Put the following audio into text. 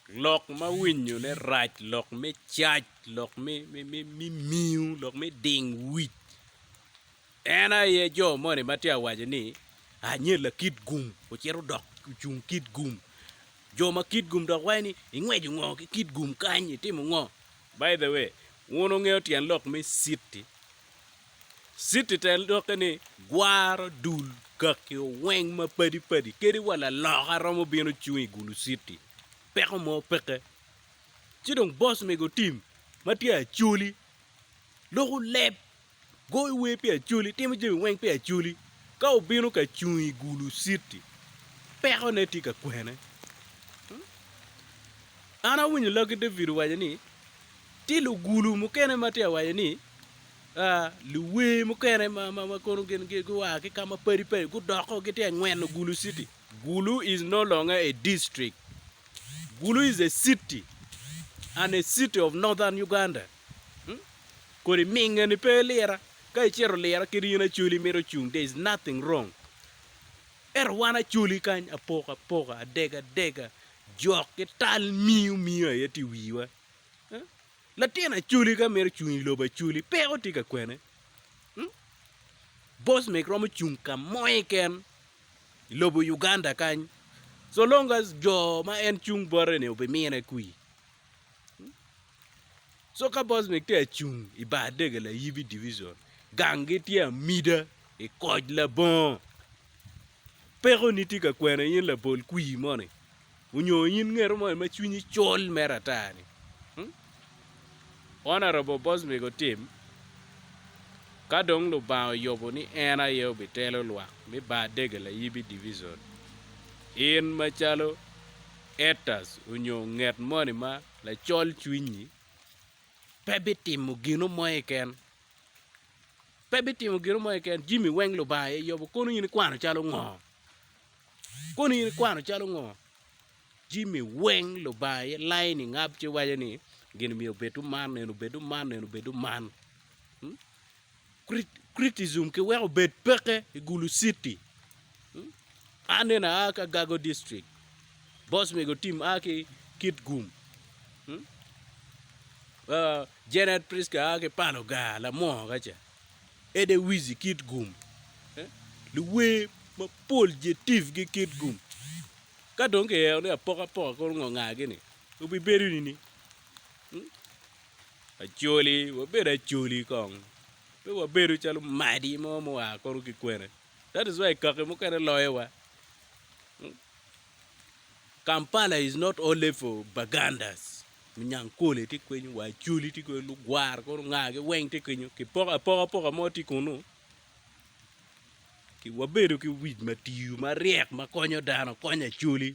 lok ma winyo ne rach, lok me chach, lok me miu, lok me ding wich. Ena ye jo moni matia waje ni nye la kit gum, ochero dok chung kit gum. Jo ma kit gum dok wai ni ingwejo ngo ki kit gum kanye timo ngo. By the way, uno ngeo tian lok me city. City tel lok ni gwaro dul kaki weng ma padi. Keri wala loka romo bino chui gulu city. Peko mo peke. Chidong boss me go team. Matia chuli. Loko lep. Go away pia chuli. Timo jimi weng pia chuli. Kau bino ka chui gulu city. Peko ne tika kwene. Ana winyo loki de viru waje ni. Tilu gulu mukene matia waje ni. Luwe mukene ma kono gen wa ki kama pari ku doko gete ngwen Gulu city. Gulu is no longer a district. Gulu is a city, and a city of northern Uganda. Kori minga ni pe lera kai chero lera kiri na chuli mero chung. There is nothing wrong. Wana chuli kan apoka adega jok ke tal miu yeti wiwa. Latina chuli ka mero chuni loba chuli pero tika kwene. Boss make romo chung ka moy ken lobo Uganda kan. So long as jo ma en chung bore ne obe mine kui. So ka boss make te chung iba dega la yibi division. Gangi tia mida e koj la bon. Pero ni tika kwene yin la bol kui money. Unyo yin ngero mo ma chuni chol meratani. Honorable boss me go team kadong lo ba yobo ni ena yo bitelo lwa mi ba dege la yibi division in machalo etas unyo nget moni ma la chol chwinyi pebiti mugino moyeken Jimmy weng lo ba yobo kono yin kwano chalo ngo Jimmy weng lo ba lining up che waje ni gin mi obedu man. Criticism ke we obed peke Gulu city. Ane na aka Gago district. Boss me go team ake Kit Gum. Janet Priska ake Panoga la mo gacha. Ede wizi Kit Gum. Luwe ma pol jetif ge Kit Gum. Ka donke ye ne poka ko nga gini. Ubi beru nini. A choli, wabera choli kong. But waberu chalo madi mo kono ki kwene. That is why kake mo kana lawyer. Kampala is not only for Bagandas. Minyankole ti kwenyu wa chuli ti ko lu gwar kono ngage weng ti kwenyu ki poka mo ti kono. Ki waberu ki wid matiu ma riek ma konyo dano konya chuli.